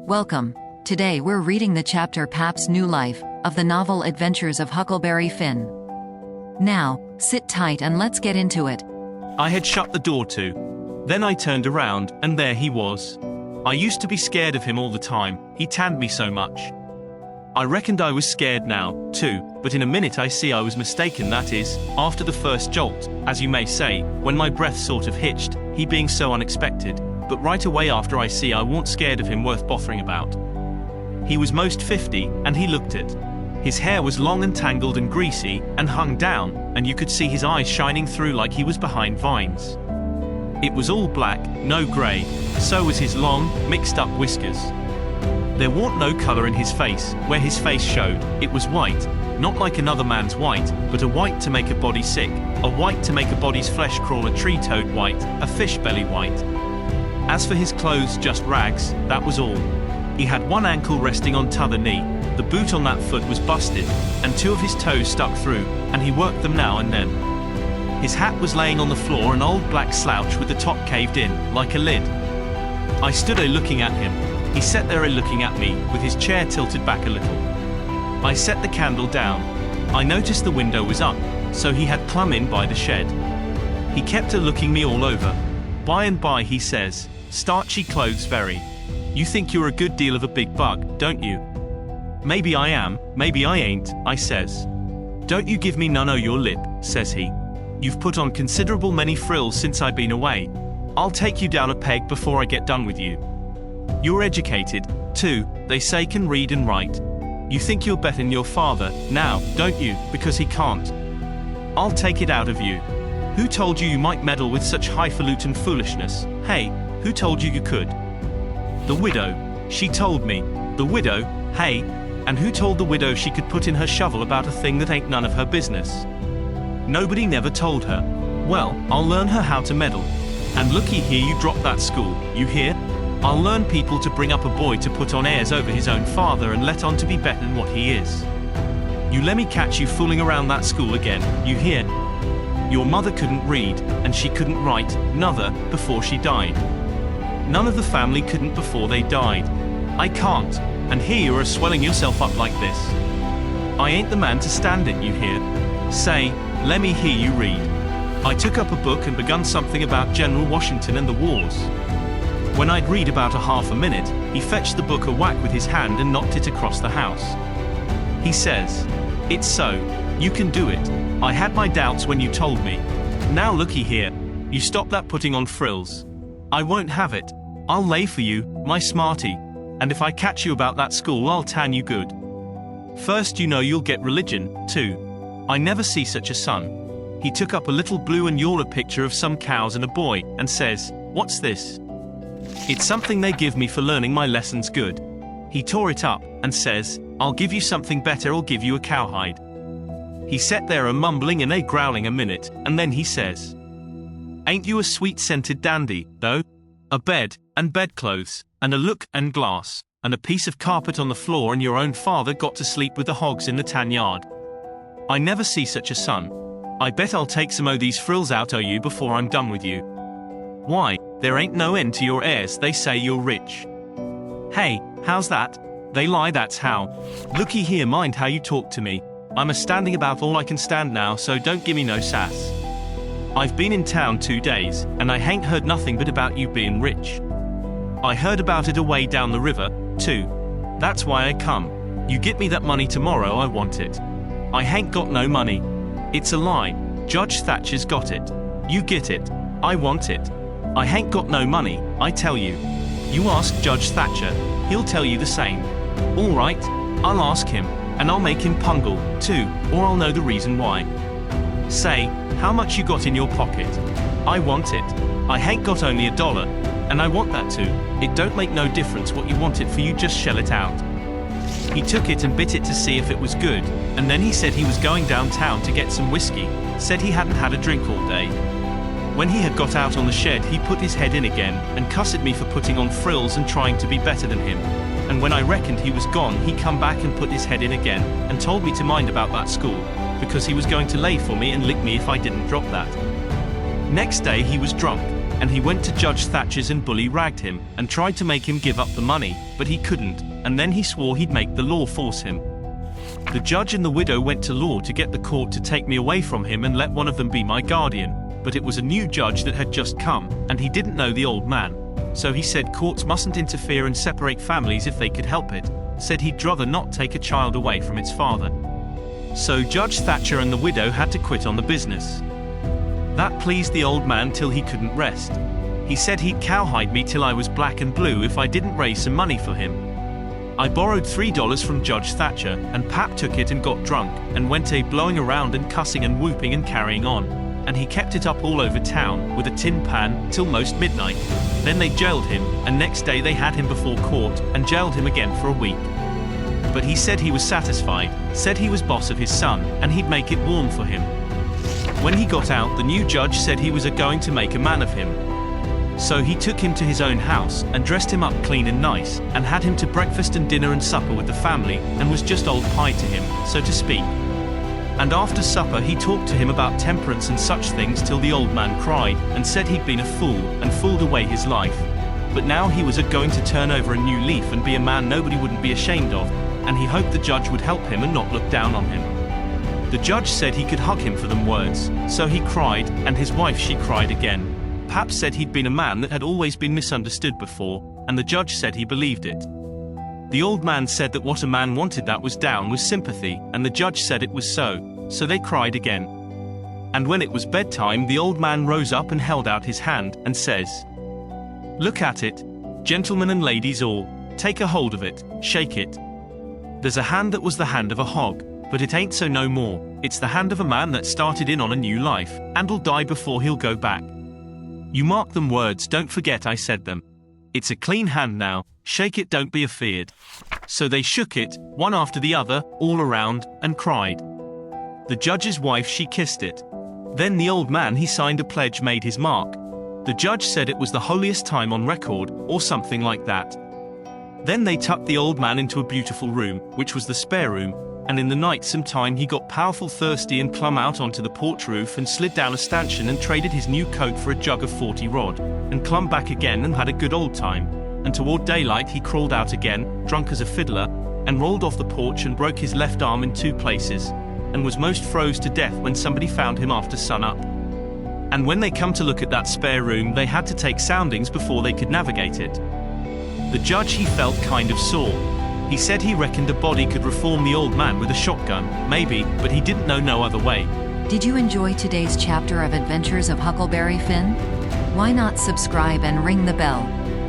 Welcome. Today we're reading the chapter PAP'S New Life of the novel Adventures of Huckleberry Finn. Now, sit tight and let's get into it. I had shut the door too. Then I turned around, and there he was. I used to be scared of him all the time, he tanned me so much. I reckoned I was scared now, too, but in a minute I see I was mistaken, that is, after the first jolt, as you may say, when my breath sort of hitched, he being so unexpected, but right away after I see I warn't scared of him worth bothering about. He was most 50, and he looked it. His hair was long and tangled and greasy, and hung down, and you could see his eyes shining through like he was behind vines. It was all black, no grey, so was his long, mixed-up whiskers. There warn't no colour in his face, where his face showed, it was white, not like another man's white, but a white to make a body sick, a white to make a body's flesh crawl, a tree-toad white, a fish belly white. As for his clothes, just rags, that was all. He had one ankle resting on t'other knee, the boot on that foot was busted, and two of his toes stuck through, and he worked them now and then. His hat was laying on the floor, an old black slouch with the top caved in, like a lid. I stood looking at him. He sat there looking at me, with his chair tilted back a little. I set the candle down. I noticed the window was up, so he had clumb in by the shed. He kept looking me all over. By and by he says, "Starchy clothes very. You think you're a good deal of a big bug, don't you?" "Maybe I am, maybe I ain't," I says. "Don't you give me none o' your lip," says he. "You've put on considerable many frills since I've been away. I'll take you down a peg before I get done with you. You're educated, too, they say can read and write. You think you're better than your father, now, don't you, because he can't? I'll take it out of you. Who told you you might meddle with such highfalutin foolishness? Hey, who told you you could?" "The widow. She told me." "The widow? Hey, and who told the widow she could put in her shovel about a thing that ain't none of her business?" "Nobody never told her." "Well, I'll learn her how to meddle. And looky here, you drop that school, you hear? I'll learn people to bring up a boy to put on airs over his own father and let on to be better than what he is. You let me catch you fooling around that school again, you hear? Your mother couldn't read, and she couldn't write, nother, before she died. None of the family couldn't before they died. I can't, and here you are swelling yourself up like this. I ain't the man to stand it, you hear? Say, let me hear you read." I took up a book and begun something about General Washington and the wars. When I'd read about a half a minute, he fetched the book a whack with his hand and knocked it across the house. He says, "It's so, you can do it. I had my doubts when you told me. Now looky here, you stop that putting on frills. I won't have it. I'll lay for you, my smarty, and if I catch you about that school I'll tan you good. First you know you'll get religion, too. I never see such a son." He took up a little blue and yaller picture of some cows and a boy, and says, "What's this?" "It's something they give me for learning my lessons good." He tore it up, and says, "I'll give you something better, I'll give you a cowhide." He sat there mumbling and growling a minute, and then he says, "Ain't you a sweet-scented dandy, though? A bed, and bedclothes, and a look and glass, and a piece of carpet on the floor, and your own father got to sleep with the hogs in the tan yard. I never see such a son. I bet I'll take some o' these frills out o' you before I'm done with you. Why, there ain't no end to your airs, they say you're rich. Hey, how's that? They lie, that's how. Looky here, mind how you talk to me. I'm standing about all I can stand now, so don't gimme no sass. I've been in town 2 days, and I hain't heard nothing but about you being rich. I heard about it away down the river, too. That's why I come. You get me that money tomorrow, I want it. I hain't got no money. It's a lie. Judge Thatcher's got it. You get it. I want it. I hain't got no money, I tell you. You ask Judge Thatcher, he'll tell you the same. All right, I'll ask him, and I'll make him pungle, too, or I'll know the reason why. Say, how much you got in your pocket? I want it. I hain't got only $1, and I want that too. It don't make no difference what you want it for, you just shell it out." He took it and bit it to see if it was good, and then he said he was going downtown to get some whiskey, said he hadn't had a drink all day. When he had got out on the shed, he put his head in again, and cussed me for putting on frills and trying to be better than him. And when I reckoned he was gone, he come back and put his head in again, and told me to mind about that school, because he was going to lay for me and lick me if I didn't drop that. Next day he was drunk, and he went to Judge Thatcher's and bully-ragged him, and tried to make him give up the money, but he couldn't, and then he swore he'd make the law force him. The judge and the widow went to law to get the court to take me away from him and let one of them be my guardian, but it was a new judge that had just come, and he didn't know the old man. So he said courts mustn't interfere and separate families if they could help it, said he'd rather not take a child away from its father. So Judge Thatcher and the widow had to quit on the business. That pleased the old man till he couldn't rest. He said he'd cowhide me till I was black and blue if I didn't raise some money for him. I borrowed $3 from Judge Thatcher, and Pap took it and got drunk, and went blowing around and cussing and whooping and carrying on. And he kept it up all over town, with a tin pan, till most midnight. Then they jailed him, and next day they had him before court, and jailed him again for a week. But he said he was satisfied, said he was boss of his son, and he'd make it warm for him. When he got out, the new judge said he was going to make a man of him. So he took him to his own house, and dressed him up clean and nice, and had him to breakfast and dinner and supper with the family, and was just old pie to him, so to speak. And after supper he talked to him about temperance and such things till the old man cried, and said he'd been a fool, and fooled away his life. But now he was going to turn over a new leaf and be a man nobody wouldn't be ashamed of, and he hoped the judge would help him and not look down on him. The judge said he could hug him for them words, so he cried, and his wife she cried again. Pap said he'd been a man that had always been misunderstood before, and the judge said he believed it. The old man said that what a man wanted that was down was sympathy, and the judge said it was so they cried again. And when it was bedtime, the old man rose up and held out his hand, and says, "Look at it, gentlemen and ladies all, take a hold of it, shake it. There's a hand that was the hand of a hog, but it ain't so no more, it's the hand of a man that started in on a new life, and'll die before he'll go back. You mark them words, don't forget I said them. It's a clean hand now, shake it, don't be afeared." So they shook it, one after the other, all around, and cried. The judge's wife she kissed it. Then the old man he signed a pledge, made his mark. The judge said it was the holiest time on record, or something like that. Then they tucked the old man into a beautiful room, which was the spare room, and in the night sometime he got powerful thirsty and clumb out onto the porch roof and slid down a stanchion and traded his new coat for a jug of 40 rod, and clumb back again and had a good old time, and toward daylight he crawled out again, drunk as a fiddler, and rolled off the porch and broke his left arm in 2 places, and was most froze to death when somebody found him after sun up. And when they come to look at that spare room, they had to take soundings before they could navigate it. The judge he felt kind of sore. He said he reckoned a body could reform the old man with a shotgun, maybe, but he didn't know no other way. Did you enjoy today's chapter of Adventures of Huckleberry Finn? Why not subscribe and ring the bell?